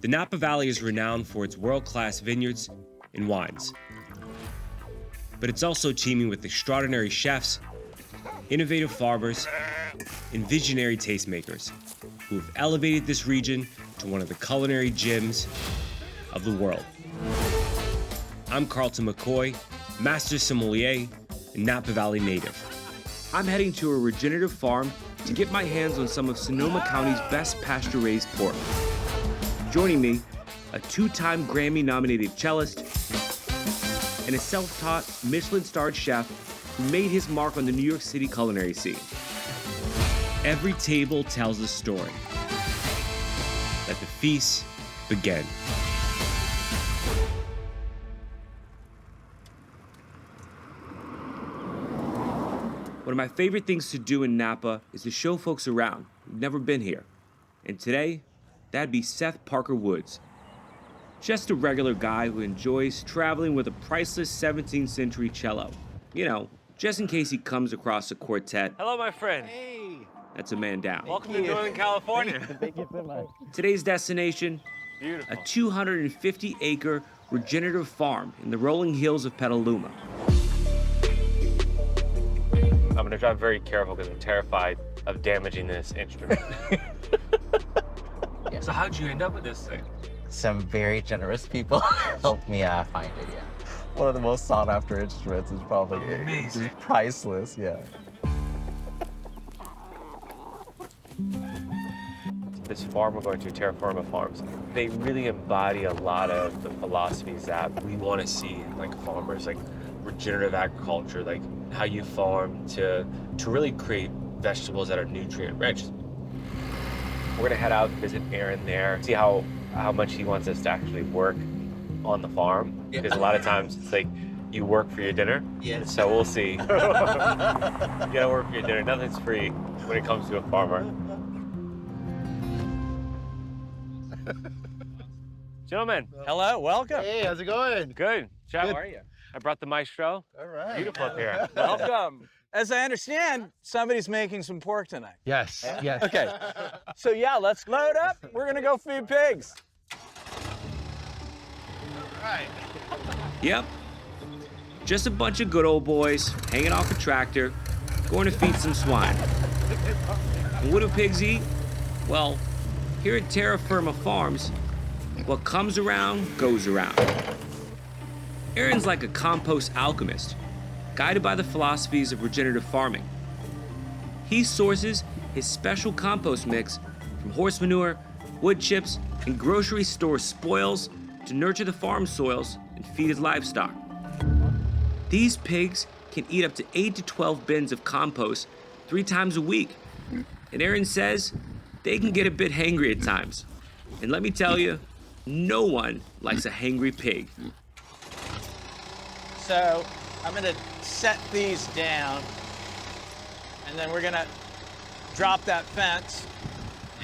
The Napa Valley is renowned for its world-class vineyards and wines. But it's also teeming with extraordinary chefs, innovative farmers, and visionary tastemakers who have elevated this region to one of the culinary gems of the world. I'm Carlton McCoy, Master Sommelier and Napa Valley native. I'm heading to a regenerative farm to get my hands on some of Sonoma County's best pasture-raised pork. Joining me, a two-time Grammy-nominated cellist and a self-taught Michelin-starred chef who made his mark on the New York City culinary scene. Every table tells a story. Let the feast begin. One of my favorite things to do in Napa is to show folks around who've never been here. And today, that'd be Seth Parker Woods. Just a regular guy who enjoys traveling with a priceless 17th century cello. You know, just in case he comes across a quartet. Hello, my friend. Hey. That's a man down. Welcome to Northern California. Thank you so much. Today's destination, Beautiful. a 250-acre regenerative farm in the rolling hills of Petaluma. I'm gonna drive very careful because I'm terrified of damaging this instrument. So how'd you end up with this thing? Some very generous people helped me find it, yeah. One of the most sought after instruments is probably Amazing. It's priceless, yeah. This farm we're going to, Tara Firma farms, they really embody a lot of the philosophies that we want to see in like farmers, like regenerative agriculture, like how you farm to really create vegetables that are nutrient rich. We're gonna head out and visit Aaron there, see how much he wants us to actually work on the farm. Yeah. Because a lot of times it's like you work for your dinner. Yes. So we'll see. You gotta work for your dinner. Nothing's free when it comes to a farmer. Gentlemen, Hello, welcome. Hey, how's it going? good. Chef, How are you? I brought the maestro. All right. Beautiful up here. Welcome. As I understand, somebody's making some pork tonight. Yes, yes. Okay. So yeah, let's load up. We're gonna go feed pigs. Yep, just a bunch of good old boys hanging off a tractor, going to feed some swine. And what do pigs eat? Well, here at Tara Firma Farms, what comes around goes around. Aaron's like a compost alchemist, guided by the philosophies of regenerative farming. He sources his special compost mix from horse manure, wood chips, and grocery store spoils to nurture the farm soils and feed his livestock. These pigs can eat up to 8 to 12 bins of compost 3 times a week. And Aaron says they can get a bit hangry at times. And let me tell you, no one likes a hangry pig. So I'm gonna set these down, and then we're gonna drop that fence,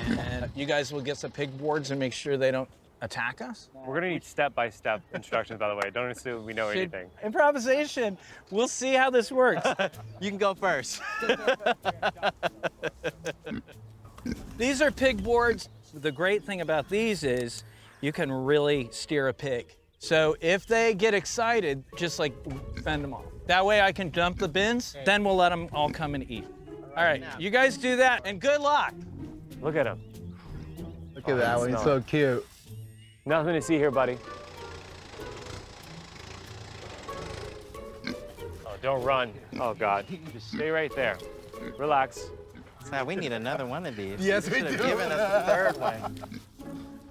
and you guys will get some pig boards and make sure they don't attack us. We're gonna need step-by-step instructions, by the way. Don't assume we know anything. Improvisation. We'll see how this works. You can go first. These are pig boards. The great thing about these is you can really steer a pig. So if they get excited, just like fend them off. That way I can dump the bins, then we'll let them all come and eat. All right, you guys do that, and good luck. Look at him. Look at that one. He's so cute. Nothing to see here, buddy. Oh, don't run. Oh, God. Just stay right there. Relax. Seth, we need another one of these. Yes, we You should do. have given us the third one.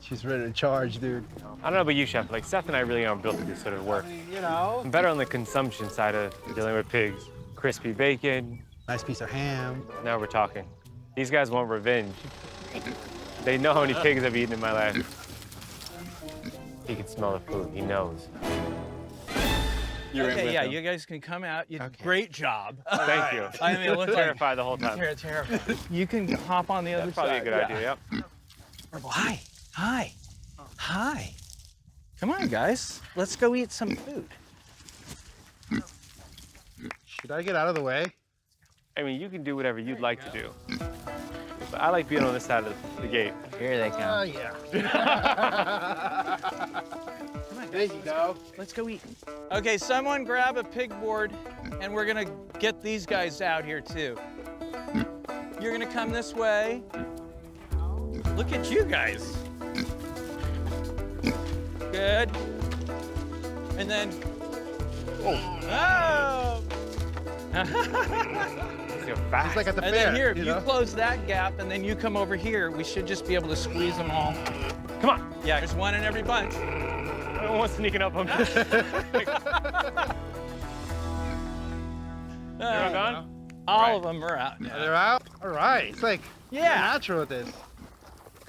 She's ready to charge, dude. I don't know about you, Chef. Like, Seth and I really aren't built to do sort of work. You know. I'm better on the consumption side of dealing with pigs. Crispy bacon. Nice piece of ham. Now we're talking. These guys want revenge. They know how many pigs I've eaten in my life. He can smell the food. He knows. Okay, yeah, you guys can come out. Great job. Thank you. I mean, it looks Terrified the whole time. terrified. You can hop on the other That's probably side. a good idea, yep. Hi, hi, hi. Come on, guys. Let's go eat some food. Should I get out of the way? I mean, you can do whatever you'd like to do. I like being on this side of the gate. Here they come. Oh, yeah. There you go. Let's go eat. Okay, someone grab a pig board, and we're gonna get these guys out here too. You're gonna come this way. Look at you guys. Good. And then, oh! It's like at the And fair. then here, if you know? close that gap and then you come over here, we should just be able to squeeze them all. Come on. Yeah, there's one in every bunch. I don't want sneaking up on me. You're all gone? All of them are out now. They're out? All right. It's like natural with this.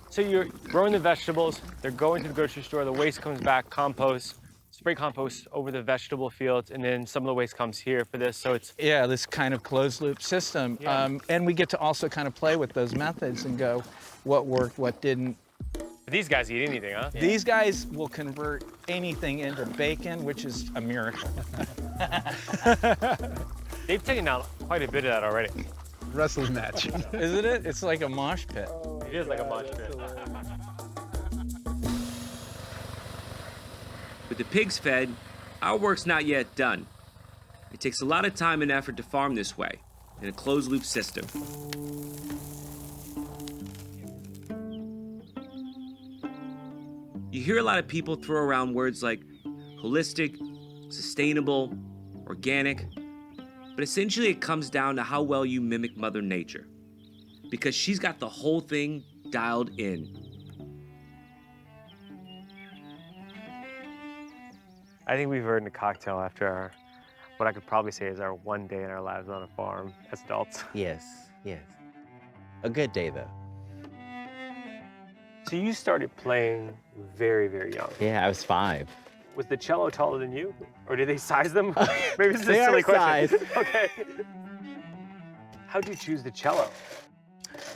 So you're growing the vegetables, they're going to the grocery store, the waste comes back, compost, spray compost over the vegetable fields, and then some of the waste comes here for this, so it's... Yeah, this kind of closed loop system. Yeah. And we get to also kind of play with those methods and go, what worked, what didn't. These guys eat anything, huh? These guys will convert anything into bacon, which is a miracle. They've taken out quite a bit of that already. Wrestling match. Isn't it? It's like a mosh pit. It is like a munch pit. With the pigs fed, our work's not yet done. It takes a lot of time and effort to farm this way, in a closed-loop system. You hear a lot of people throw around words like holistic, sustainable, organic, but essentially it comes down to how well you mimic Mother Nature, because she's got the whole thing dialed in. I think we've earned a cocktail after our, what I could probably say is our one day in our lives on a farm as adults. Yes, yes. A good day, though. So you started playing very, very young. Yeah, I was 5. Was the cello taller than you? Or did they size them? Maybe this is They a silly are question. sized. Okay. How'd you choose the cello?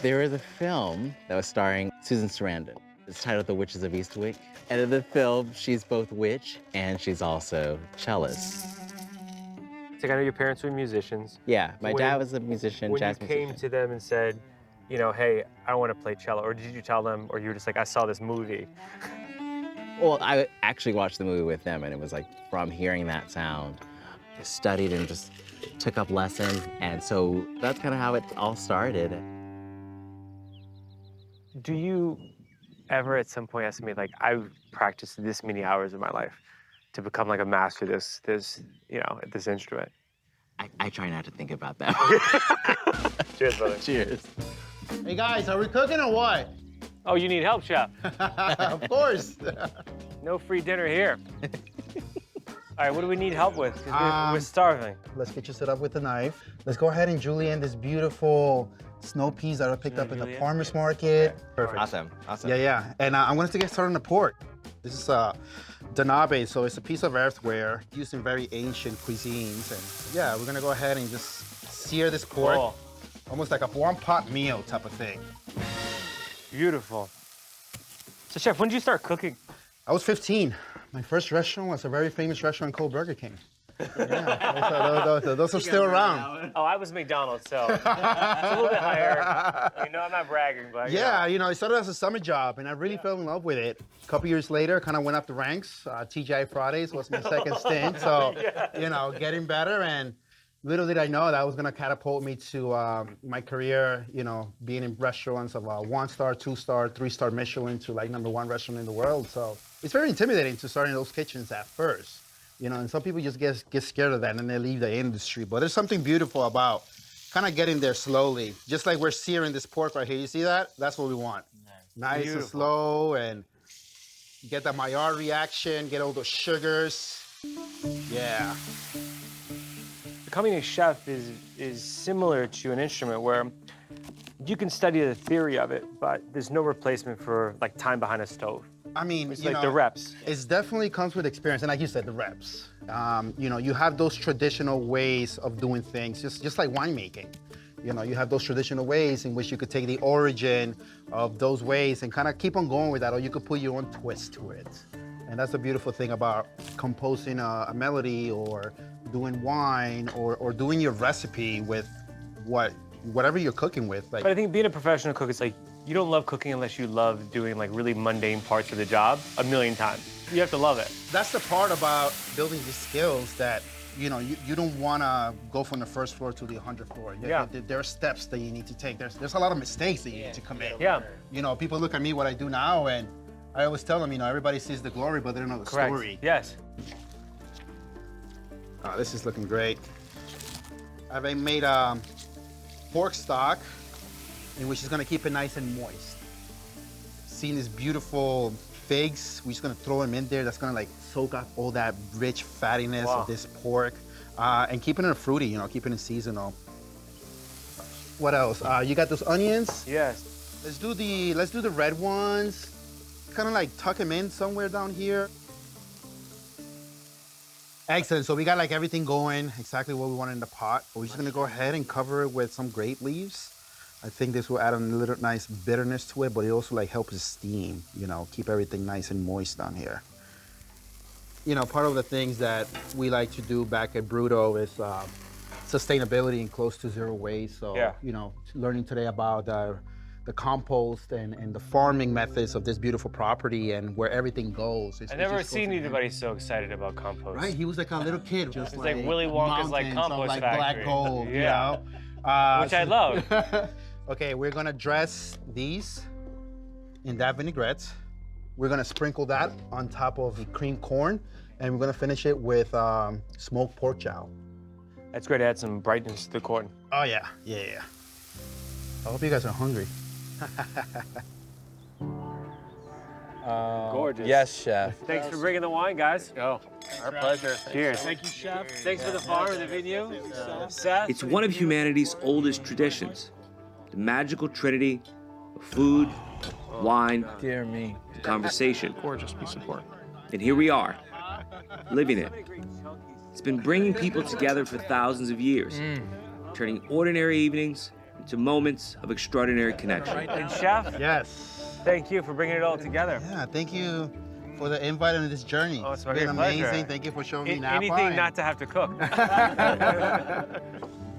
There was a film that was starring Susan Sarandon. It's titled The Witches of Eastwick. And in the film, she's both witch and she's also cellist. So I know your parents were musicians. Yeah, my When- dad was a musician, When jazz you came musician. to them and said, you know, hey, I want to play cello, or did you tell them, or you were just like, I saw this movie? Well, I actually watched the movie with them, and it was like from hearing that sound, I studied and just took up lessons, and so that's kind of how it all started. Do you ever at some point estimate, like, I've practiced this many hours of my life to become like a master this you know, at this instrument? I try not to think about that. Cheers, brother. Cheers. Hey guys, are we cooking or what? Oh, you need help, chef? Of course. No free dinner here. All right, what do we need help with? 'Cause we're starving. Let's get you set up with a knife. Let's go ahead and julienne this beautiful snow peas that I picked up in the farmer's market. Perfect. Awesome, awesome. Yeah. And I'm going to get started on the pork. This is danabe, so it's a piece of earthware used in very ancient cuisines. And yeah, we're going to go ahead and just sear this pork. Oh, Almost like a one-pot meal type of thing. beautiful. So, chef, when did you start cooking? I was 15. My first restaurant was a very famous restaurant called Burger King. Yeah, those are still around. Oh, I was McDonald's, so it's a little bit higher. You know, I'm not bragging, but Yeah, you know, I started as a summer job, and I really fell in love with it. A couple years later, kind of went up the ranks. TGI Fridays was my second stint, so, you know, getting better. And little did I know that was going to catapult me to my career, you know, being in restaurants of 1-star, 2-star, 3-star Michelin to like #1 restaurant in the world. So it's very intimidating to start in those kitchens at first, you know, and some people just get scared of that and they leave the industry. But there's something beautiful about kind of getting there slowly, just like we're searing this pork right here. You see that? That's what we want. Nice and slow, and get that Maillard reaction, get all those sugars. Yeah. Becoming a chef is similar to an instrument where you can study the theory of it, but there's no replacement for like time behind a stove. I mean, It's you like know, the reps. It definitely comes with experience, and like you said, the reps. You know, you have those traditional ways of doing things, just like winemaking. You know, you have those traditional ways in which you could take the origin of those ways and kind of keep on going with that, or you could put your own twist to it. And that's the beautiful thing about composing a melody or doing wine or doing your recipe with what whatever you're cooking with. Like, But I think being a professional cook is like, you don't love cooking unless you love doing like really mundane parts of the job a million times. You have to love it. that's the part about building these skills that, you know, you don't want to go from the first floor to the 100th floor. Yeah. There are steps that you need to take. There's a lot of mistakes that you need to commit. Yeah. You know, people look at me, what I do now, and I always tell them, you know, everybody sees the glory, but they don't know the Correct. story. Yes. This is looking great. I've made pork stock, in which is gonna keep it nice and moist. Seeing these beautiful figs, we're just gonna throw them in there. That's gonna like soak up all that rich fattiness Wow. of this pork, and keeping it fruity, you know, keeping it seasonal. What else? You got those onions. Yes. Let's do the red ones. Kind of like tuck them in somewhere down here. Excellent. So we got like everything going exactly what we want in the pot. We're just gonna go ahead and cover it with some grape leaves. I think this will add a little nice bitterness to it, but it also like helps it steam, you know, keep everything nice and moist down here. You know, part of the things that we like to do back at Bruto is sustainability and close to zero waste. So, Yeah. you know, learning today about the compost and the farming methods of this beautiful property and where everything goes. I've never seen anybody so excited about compost. Right, he was like a little kid, just It's like Willy Wonka's like mountains of, compost like factory. black gold, Yeah. you know? Which I love. Okay, we're gonna dress these in that vinaigrette. We're gonna sprinkle that on top of the cream corn, and we're gonna finish it with smoked pork jowl. That's great to add some brightness to the corn. Oh yeah. I hope you guys are hungry. Gorgeous. Yes, chef. Thanks for bringing the wine, guys. Oh, our pleasure. Cheers. Thank you, chef. Thanks for the farm and the venue. Seth. It's one of humanity's oldest traditions, the magical trinity of food, wine, Dear me. and conversation. Gorgeous piece of pork. And here we are, living it. It's been bringing people together for thousands of years, turning ordinary evenings into moments of extraordinary connection. And Chef, Yes. thank you for bringing it all together. Yeah, thank you for the invite on this journey. Oh, it's my been great pleasure. amazing. Thank you for showing me Napa. Anything and- not to have to cook.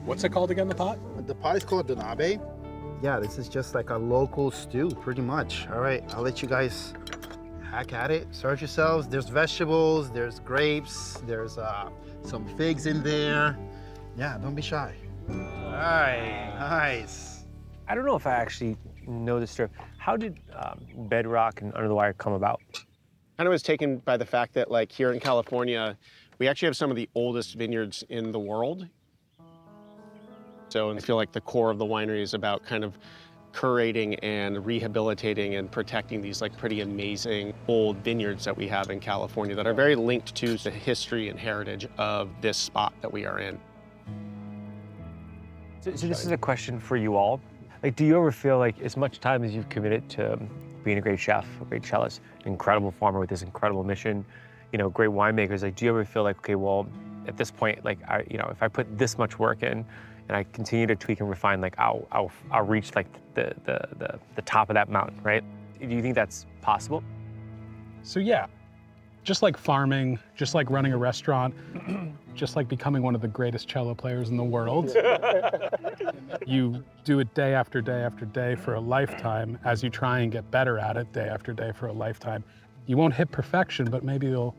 What's it called again, the pot? The pot is called donabe. Yeah, this is just like a local stew, pretty much. All right, I'll let you guys hack at it. Serve yourselves. There's vegetables, there's grapes, there's some figs in there. Yeah, don't be shy. All right. Nice. I don't know if I actually know this story. How did Bedrock and Under the Wire come about? Kind of was taken by the fact that, like, here in California, we actually have some of the oldest vineyards in the world. So I feel like the core of the winery is about kind of curating and rehabilitating and protecting these like pretty amazing old vineyards that we have in California that are very linked to the history and heritage of this spot that we are in. So this is a question for you all. Like, do you ever feel like as much time as you've committed to being a great chef, a great cellist, an incredible farmer with this incredible mission, you know, great winemakers, like, do you ever feel like, okay, well, at this point, like, if I put this much work in and I continue to tweak and refine, like, I'll reach like the top of that mountain, right? Do you think that's possible? So yeah, just like farming, just like running a restaurant, just like becoming one of the greatest cello players in the world, you do it day after day after day for a lifetime as you try and get better at it day after day for a lifetime. You won't hit perfection, but maybe you'll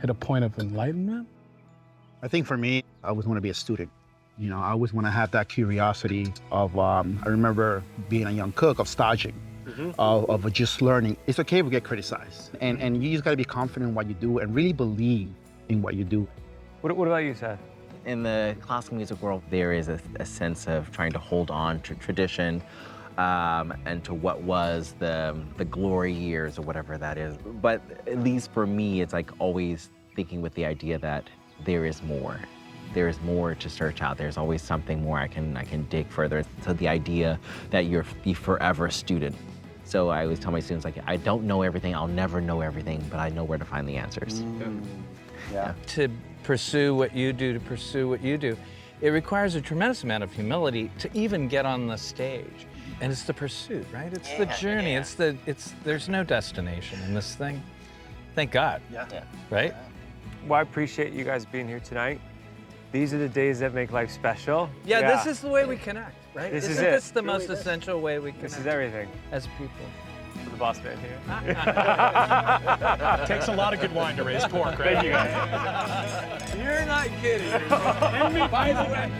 hit a point of enlightenment. I think for me, I always want to be a student. You know, I always want to have that curiosity of, I remember being a young cook, of staging, of just learning. It's okay if we get criticized. And you just got to be confident in what you do and really believe in what you do. What about you, Seth? In the classical music world, there is a sense of trying to hold on to tradition and to what was the glory years or whatever that is. But at least for me, it's like always thinking with the idea that there is more. There is more to search out. There's always something more I can dig further. So the idea that you're forever a student. So I always tell my students, like, I don't know everything, I'll never know everything, but I know where to find the answers. Yeah. To pursue what you do, it requires a tremendous amount of humility to even get on the stage. And it's the pursuit, right? It's the journey. There's no destination in this thing. Thank God. Yeah. Right? Well, I appreciate you guys being here tonight. These are the days that make life special. Yeah, this is the way we connect. right? This is Isn't it. this the most essential way we This is connect everything as people? for the boss man here. It takes a lot of good wine to raise pork, right? Thank you guys. You're not kidding. And me, by the way.